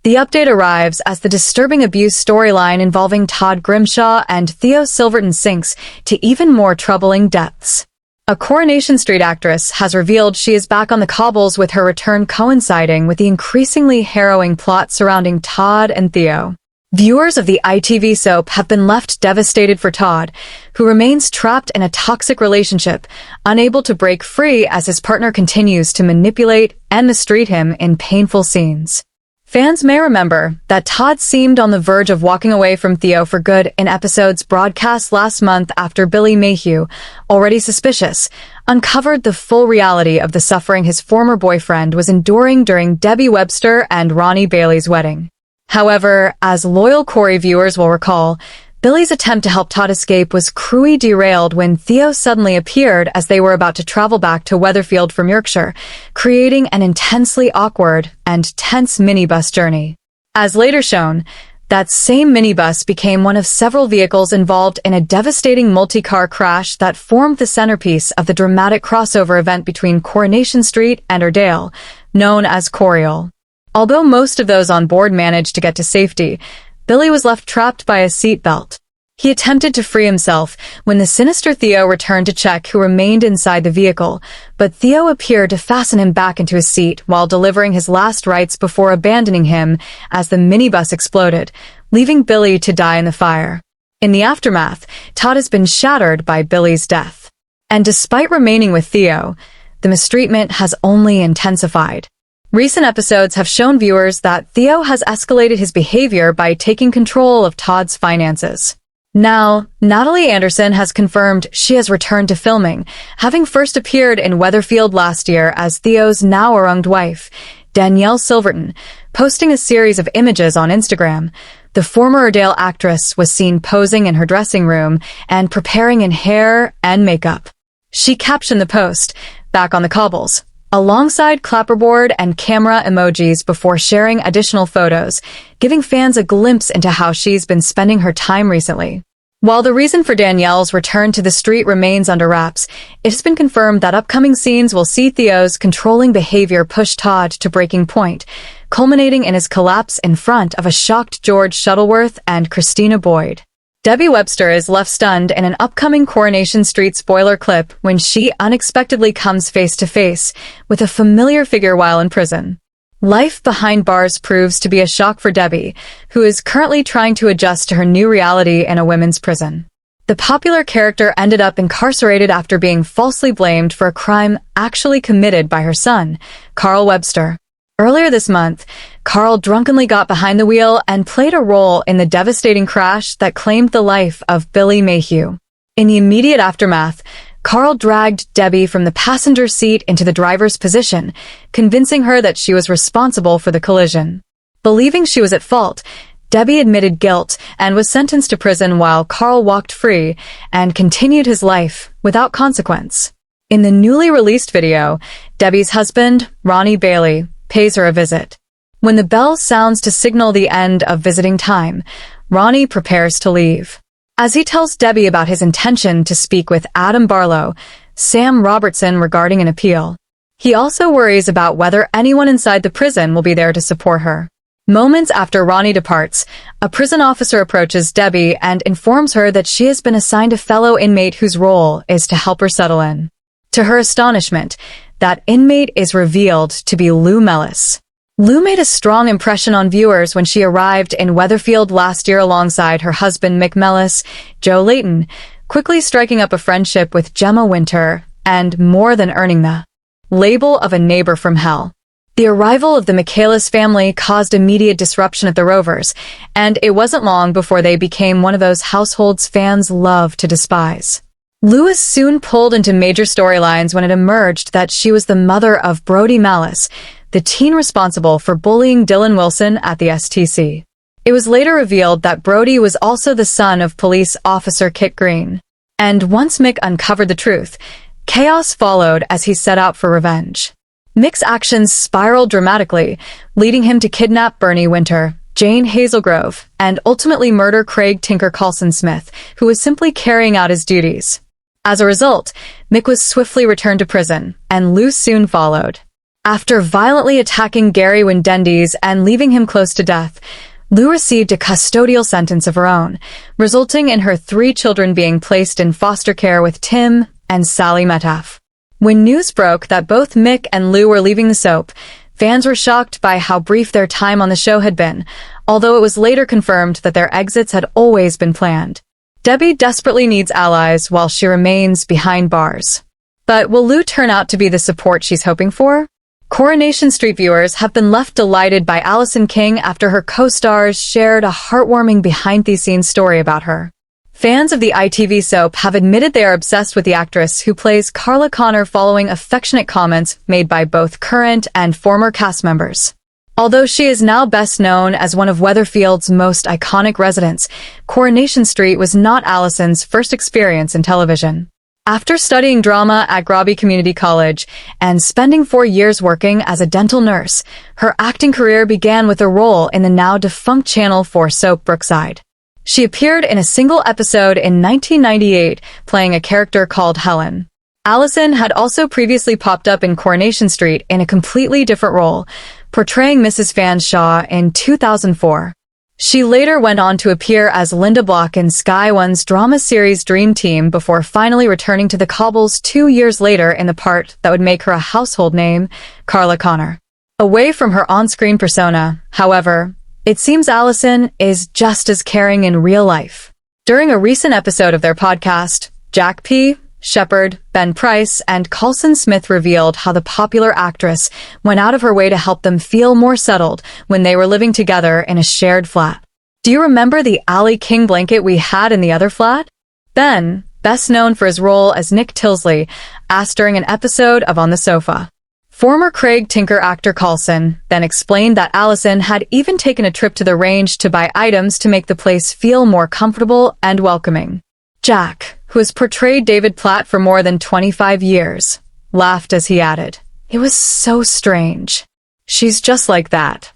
The update arrives as the disturbing abuse storyline involving Todd Grimshaw and Theo Silverton sinks to even more troubling depths. A Coronation Street actress has revealed she is back on the cobbles, with her return coinciding with the increasingly harrowing plot surrounding Todd and Theo. Viewers of the ITV soap have been left devastated for Todd, who remains trapped in a toxic relationship, unable to break free as his partner continues to manipulate and mistreat him in painful scenes. Fans may remember that Todd seemed on the verge of walking away from Theo for good in episodes broadcast last month after Billy Mayhew, already suspicious, uncovered the full reality of the suffering his former boyfriend was enduring during Debbie Webster and Ronnie Bailey's wedding. However, as loyal Corrie viewers will recall, Billy's attempt to help Todd escape was cruelly derailed when Theo suddenly appeared as they were about to travel back to Weatherfield from Yorkshire, creating an intensely awkward and tense minibus journey. As later shown, that same minibus became one of several vehicles involved in a devastating multi-car crash that formed the centerpiece of the dramatic crossover event between Coronation Street and Ordeal, known as Corrie. Although most of those on board managed to get to safety, Billy was left trapped by a seatbelt. He attempted to free himself when the sinister Theo returned to check who remained inside the vehicle, but Theo appeared to fasten him back into his seat while delivering his last rites before abandoning him as the minibus exploded, leaving Billy to die in the fire. In the aftermath, Todd has been shattered by Billy's death. And despite remaining with Theo, the mistreatment has only intensified. Recent episodes have shown viewers that Theo has escalated his behavior by taking control of Todd's finances. Now, Natalie Anderson has confirmed she has returned to filming, having first appeared in Weatherfield last year as Theo's now-wronged wife, Theo Silverton, posting a series of images on Instagram. The former Ordeal actress was seen posing in her dressing room and preparing in hair and makeup. She captioned the post, "Back on the cobbles," alongside clapperboard and camera emojis before sharing additional photos, giving fans a glimpse into how she's been spending her time recently. While the reason for Danielle's return to the street remains under wraps, it has been confirmed that upcoming scenes will see Theo's controlling behavior push Todd to breaking point, culminating in his collapse in front of a shocked George Shuttleworth and Christina Boyd. Debbie Webster is left stunned in an upcoming Coronation Street spoiler clip when she unexpectedly comes face-to-face with a familiar figure while in prison. Life behind bars proves to be a shock for Debbie, who is currently trying to adjust to her new reality in a women's prison. The popular character ended up incarcerated after being falsely blamed for a crime actually committed by her son, Carl Webster. Earlier this month, Carl drunkenly got behind the wheel and played a role in the devastating crash that claimed the life of Billy Mayhew. In the immediate aftermath, Carl dragged Debbie from the passenger seat into the driver's position, convincing her that she was responsible for the collision. Believing she was at fault, Debbie admitted guilt and was sentenced to prison while Carl walked free and continued his life without consequence. In the newly released video, Debbie's husband, Ronnie Bailey, pays her a visit. When the bell sounds to signal the end of visiting time, Ronnie prepares to leave. As he tells Debbie about his intention to speak with Adam Barlow, Sam Robertson regarding an appeal. He also worries about whether anyone inside the prison will be there to support her. Moments after Ronnie departs, a prison officer approaches Debbie and informs her that she has been assigned a fellow inmate whose role is to help her settle in. To her astonishment, that inmate is revealed to be Lou Mellis. Lou made a strong impression on viewers when she arrived in Weatherfield last year alongside her husband Mick Mellis, Joe Layton, quickly striking up a friendship with Gemma Winter, and more than earning the label of a neighbor from hell. The arrival of the Michaelis family caused immediate disruption at the Rovers, and it wasn't long before they became one of those households fans love to despise. Lewis soon pulled into major storylines when it emerged that she was the mother of Brody Malice, the teen responsible for bullying Dylan Wilson at the STC. It was later revealed that Brody was also the son of police officer Kit Green. And once Mick uncovered the truth, chaos followed as he set out for revenge. Mick's actions spiraled dramatically, leading him to kidnap Bernie Winter, Jane Hazelgrove, and ultimately murder Craig Tinker Carlson Smith, who was simply carrying out his duties. As a result, Mick was swiftly returned to prison, and Lou soon followed. After violently attacking Gary Wendendes and leaving him close to death, Lou received a custodial sentence of her own, resulting in her 3 children being placed in foster care with Tim and Sally Metcalf. When news broke that both Mick and Lou were leaving the soap, fans were shocked by how brief their time on the show had been, although it was later confirmed that their exits had always been planned. Debbie desperately needs allies while she remains behind bars. But will Lou turn out to be the support she's hoping for? Coronation Street viewers have been left delighted by Allison King after her co-stars shared a heartwarming behind-the-scenes story about her. Fans of the ITV soap have admitted they are obsessed with the actress who plays Carla Connor following affectionate comments made by both current and former cast members. Although she is now best known as one of Weatherfield's most iconic residents, Coronation Street was not Allison's first experience in television. After studying drama at Groby Community College and spending 4 years working as a dental nurse, her acting career began with a role in the now-defunct Channel 4 soap Brookside. She appeared in a single episode in 1998, playing a character called Helen. Allison had also previously popped up in Coronation Street in a completely different role, portraying Mrs. Fanshawe in 2004. She later went on to appear as Linda Block in Sky One's drama series Dream Team before finally returning to the cobbles 2 years later in the part that would make her a household name, Carla Connor. Away from her on-screen persona, however, it seems Allison is just as caring in real life. During a recent episode of their podcast, Jack P., Shepard, Ben Price, and Coulson Smith revealed how the popular actress went out of her way to help them feel more settled when they were living together in a shared flat. Do you remember the Allie King blanket we had in the other flat? Ben, best known for his role as Nick Tilsley, asked during an episode of On the Sofa. Former Craig Tinker actor Coulson then explained that Allison had even taken a trip to the range to buy items to make the place feel more comfortable and welcoming. Jack, who has portrayed David Platt for more than 25 years, laughed as he added, "It was so strange. She's just like that."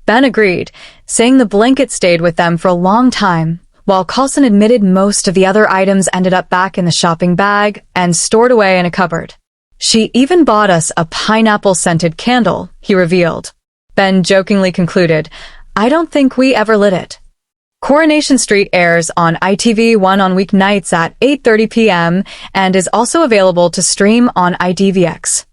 Ben agreed, saying the blanket stayed with them for a long time, while Coulson admitted most of the other items ended up back in the shopping bag and stored away in a cupboard. "She even bought us a pineapple-scented candle," he revealed. Ben jokingly concluded, "I don't think we ever lit it." Coronation Street airs on ITV1 on weeknights at 8:30 p.m. and is also available to stream on ITVX.